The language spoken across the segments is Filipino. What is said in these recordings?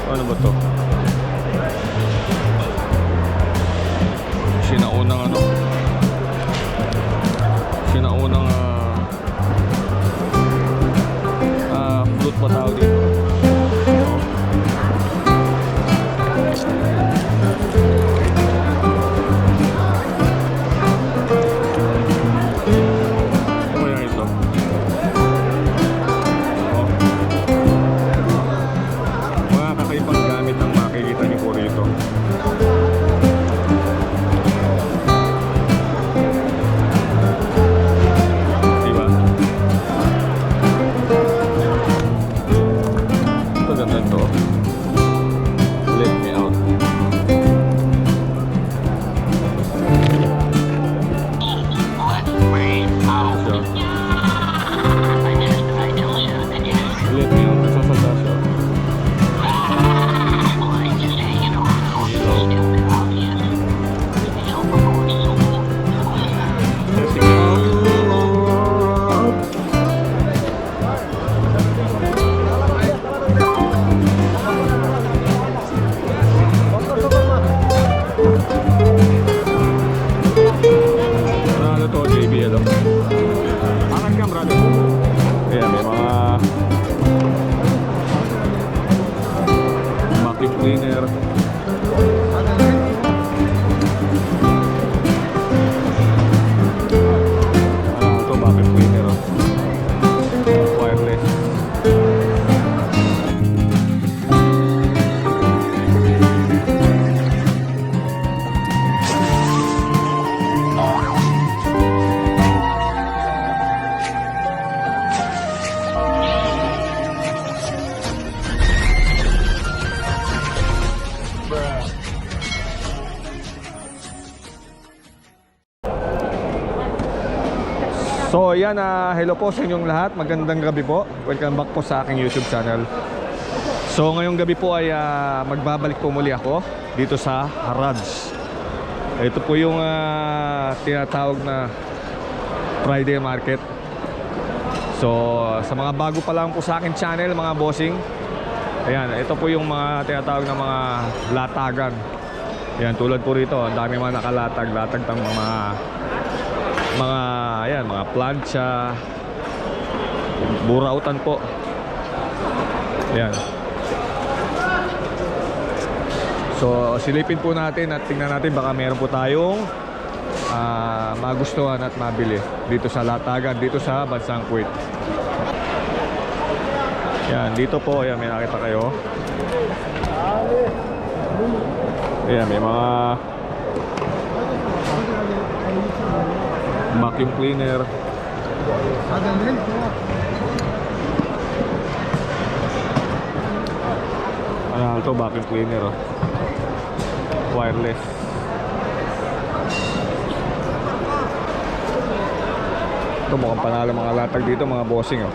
Ano ba to? Sinaunang ano? Sinaunang flute pa tao dito. So yan, hello po sa inyong lahat. Magandang gabi po. Welcome back po sa aking YouTube channel. So ngayong gabi po ay magbabalik po muli ako dito sa Harads. Ito po yung tinatawag na Friday Market. So sa mga bago pa lang po sa akin channel, mga bossing, ayan, ito po yung mga tinatawag na mga latagan. Ayan, tulad po rito, ang dami mga nakalatag, latag ng ayan, mga plancha, burautan po. Ayan. So silipin po natin at tingnan natin, baka meron po tayong magustuhan at mabili dito sa latagan, dito sa bansang Kuwait. Ayan, dito po, ayan, may nakita kayo. Ayan, may mga vacuum cleaner. Ayan, ito vacuum cleaner, oh. Wireless. Ito mukhang panalo mga latag dito, mga bossing, oh.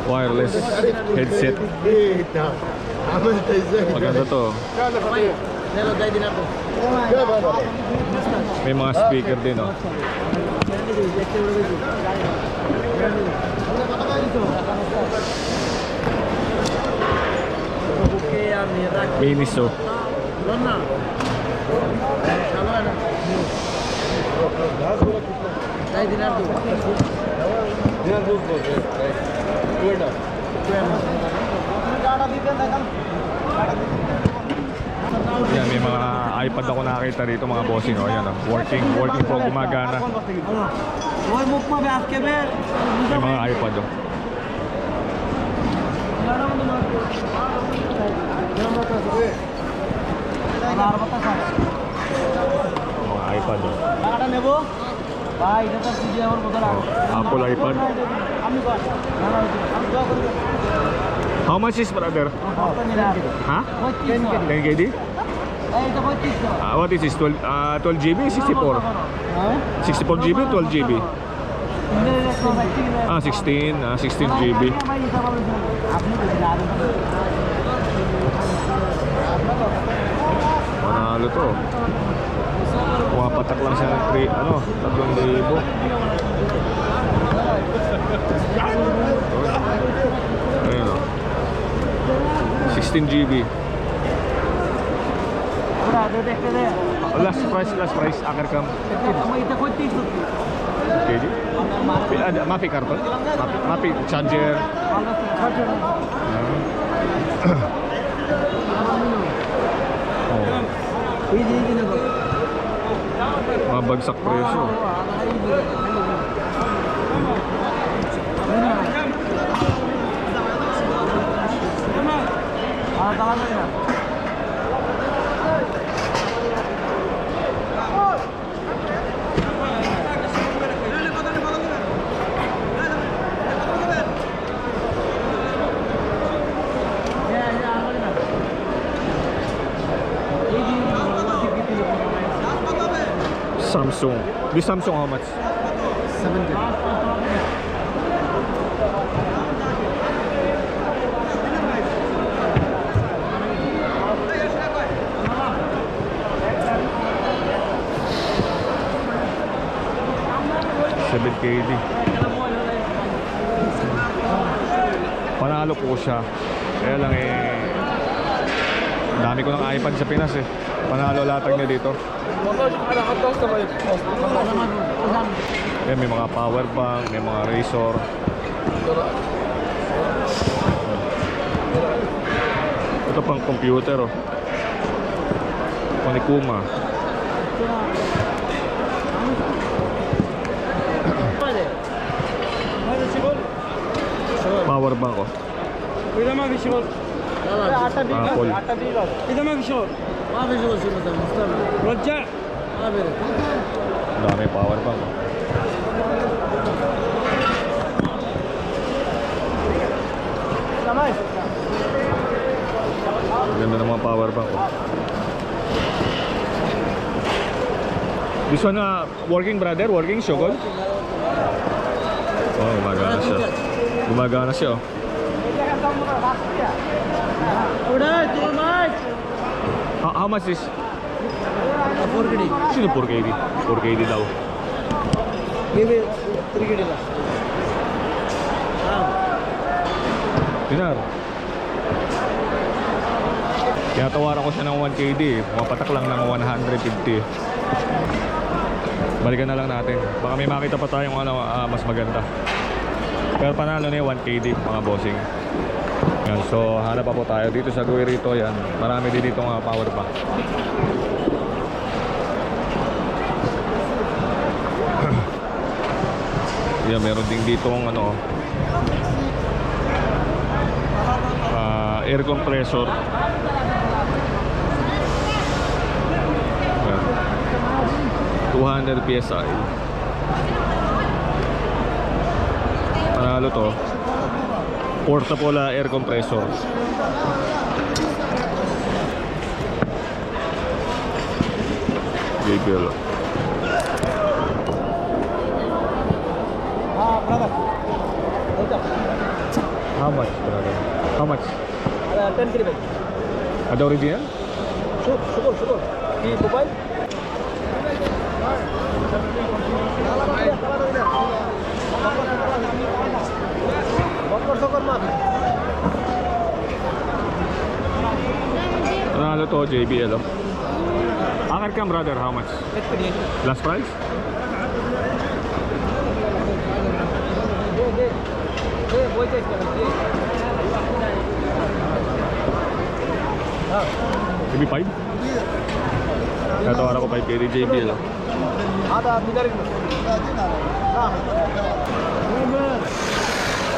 Wireless headset. Maganda to. May mga speaker din, oh. Miniso. Yan, may mga iPad ako nakakita rito, mga bossing, oh. Yan, oh. Working po, gumagana. May mga iPad, oh. Mga iPad, oh. Apple iPad. How much is, brother? Huh? 10 KD? What is this? 12 GB? 64? 64 GB? 12 GB? 16 GB. to. Pumapatak lang siya ng 3,000. Ayun o. 16 GB. Last price, Akercam. KD? Mapi karton? Mapi charger? Mabagsak presyo. Samsung. This Samsung how much? 70. KD. Panalo po siya. Kaya lang dami ko ng iPad sa Pinas eh. Panalo latag niya dito. May mga power bank, may mga razor. Ito pang computer oh. Panikuma. Power bank oh. Apple. Dami power bank oh. Ganda ng mga power bank oh. This one working brother, working Shogun. Oh, gumagana siya. Gumagana siya oh. How much is? 4KD. Sino 4KD? 4KD daw. Give me 3KD lang. Dinar. Kaya tawaran ko siya ng 1KD. Mapatak lang ng 150. Balikan na lang natin. Baka may makita pa tayong mas maganda. Pero panalo na yung 1KD mga bossing. Yan, so hanap pa po tayo dito sa Guerrito. Yan, marami din dito mga power bank. Yan, meron din dito air compressor. Yan, 200 PSI. Panalo to. Portable air compressor. JBL. How much, brother? How much? 10KD. Ada original? Syukur. Di Dubai. Syukur mah. Panalo to, JBL oh. Akercam brother, how much? Last price? Maybe 5? Katawaran ko 5KD JBL oh. Ada bidar gitu.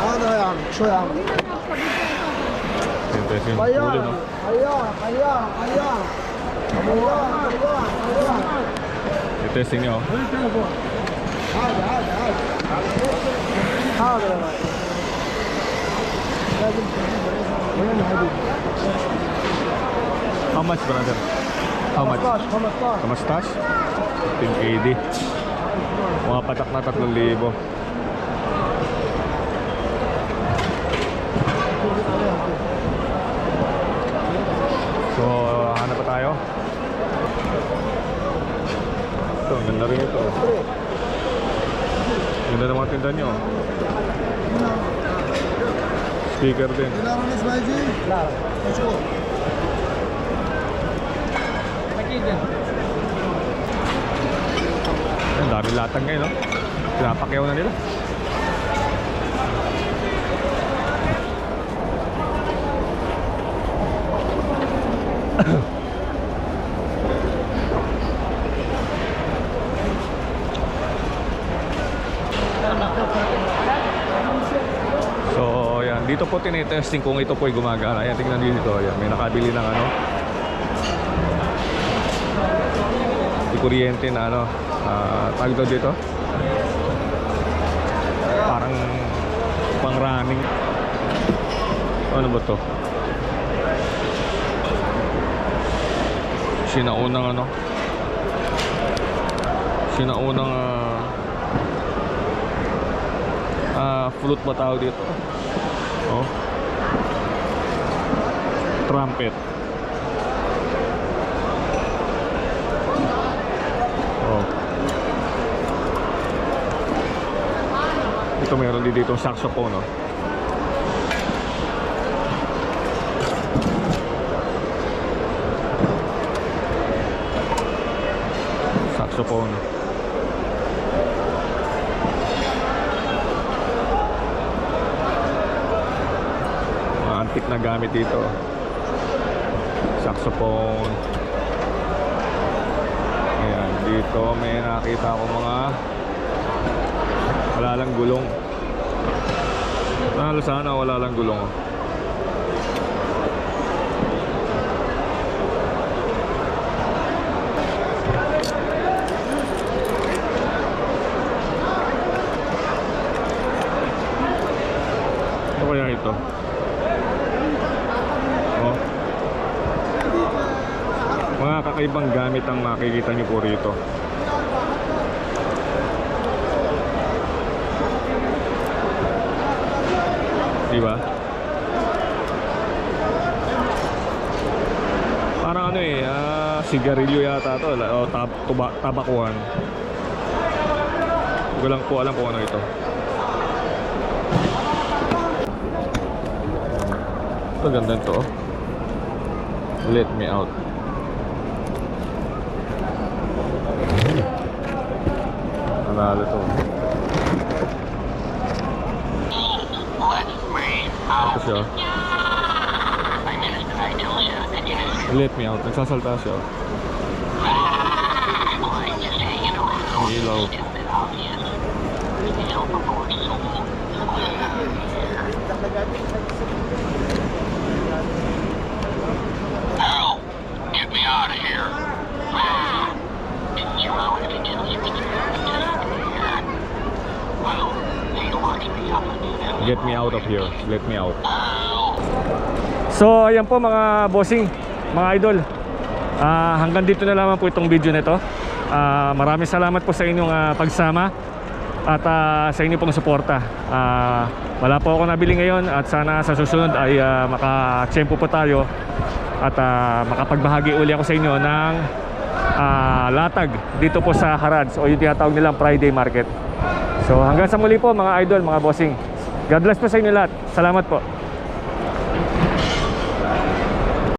Ada yang, şu yang. Interesting. Kaya, Ulo no? kaya. Testing niya oh. How much brother? How much? Kamastas? 10KD. Mga patak na 3,000. So, hanap pa tayo. Ganda rin ito. Ganda ng mga tinda nyo. Speaker din. Claro. Ang dami latag ngayon, no? Pinapakyaw na nila. So, yan. Dito po tinitesting kung ito po ay gumagana. Ayan, tingnan nyo dito. Ayan, may nakabili ng ano. Di kuryente na ano. Tawag daw dito. Parang pang running. Ano ba to? Sinaunang ano. Sinaunang flute ba tawag dito? Oh. Trumpet. Oh. Ito meron din dito saxophone, no? Saxophone. Mga antik na gamit dito. Saxophone. Ayan, dito may nakita ko mga wala lang gulong. Sana wala lang gulong. Ano kaya ito? Oh. Mga kakaibang gamit ang makikita niyo po rito. Diba? Parang ano sigarilyo yata to o tabakuan. Hindi ko lang po alam kung ano ito. Ito ganda ito, oh. Let me out. Nanalo to. Ito siya. Let me out. Nagsasalta siya. Ang ilaw. Harold, get me out of here. Didn't you always get to the Well, he locked me up again. Get me out of here. Let me out. So ayan po mga bossing, mga idol. Hanggang dito na lamang po itong video nito. Maraming salamat po sa inyong pagsama at sa inyong pong suporta. Wala po ako nabili ngayon at sana sa susunod ay makatsyempo po tayo at makapagbahagi uli ako sa inyo ng latag dito po sa Harads o yung tinatawag nilang Friday Market. So hanggang sa muli po mga idol, mga bossing. God bless po sa inyo lahat. Salamat po.